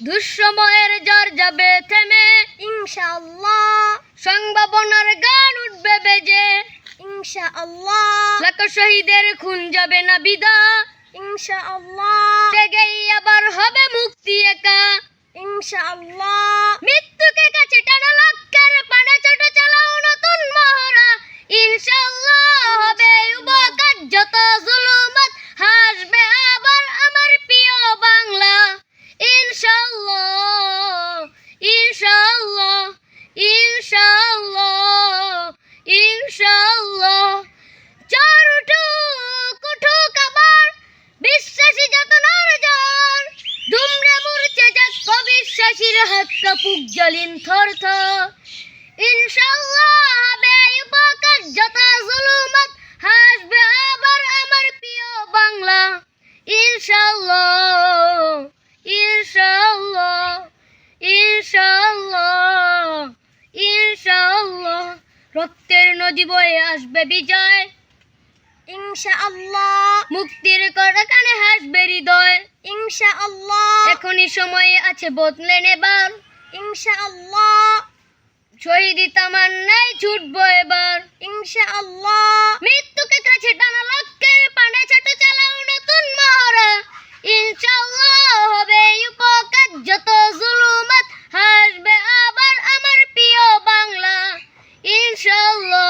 দুঃসময়ের জ্বর যাবে থেমে ইনশাআল্লাহ, সংভাবনার গান উঠবে বেজে ইনশাআল্লাহ, লাখো শহীদের খুন যাবে না বিদা ইনশাআল্লাহ, ত্যাগেই আবার হবে মুক্তি একা ইনশাআল্লাহ, মৃত্যুকে কাছে টানা লক্ষ্যের পানে ছোট চালাও নতুন মহড়া ইনশাআল্লাহ হবে উপকার যত জুলুমাত হাসবে আবার আমার প্রিয় বাংলা ইনশাআল্লাহ ইনশাআল্লাহ ইনশাআল্লাহ ইনশাআল্লাহ জ্বর উঠুক উঠুক আবার বিশ্বাসী যত নরজন দুমড়ে মুড়ছে যাক অবিশ্বাসীর হাত কাপুক জ্বলিন থর থর ইনশাআল্লাহ হবে উপকার যত জুলুমাত হাসবে আবার আমার প্রিয় বাংলা ইনশাআল্লাহ ইনশাআল্লাহ ইনশাআল্লাহ ইনশাআল্লাহ রক্তের নদী বয়ে আসবে বিজয় ইনশাআল্লাহ, মুক্তির করকানে হাসবে হৃদয় ইনশাআল্লাহ, এখনই সময় আছে বদলে নেবার ইনশাআল্লাহ, শহীদি তামান্নায় ছুটবো এবার ইনশাআল্লাহ, মৃত্যুকে কাছে টানা লক্ষ্যের পানে ছোট চালাও নতুন মহড়া ইনশাআল্লাহ হবে উপকার যত জুলুমাত হাসবে আবার আমার প্রিয় বাংলা ইনশাআল্লাহ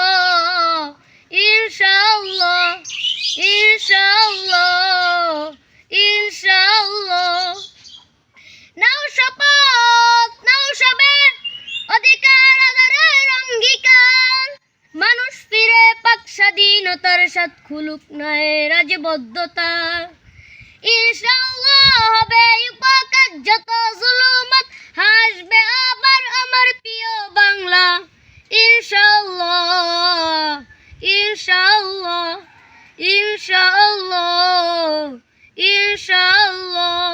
ইনশাআল্লাহ ইনশাআল্লাহ ইনশাআল্লাহ নাও শপথ নাও সবে অধিকার আদারের অঙ্গীকার মানুষ ফিরে পাক স্বাধীনতার সাথ খুলুক নয় রাজবদ্ধতা ইনশাআল্লাহ হবে উপকার যত জুলুমাত হাসবে আবার আমার প্রিয় বাংলা ইনশাআল্লাহ ইনশাআল্লাহ ইনশাআল্লাহ ইনশাআল্লাহ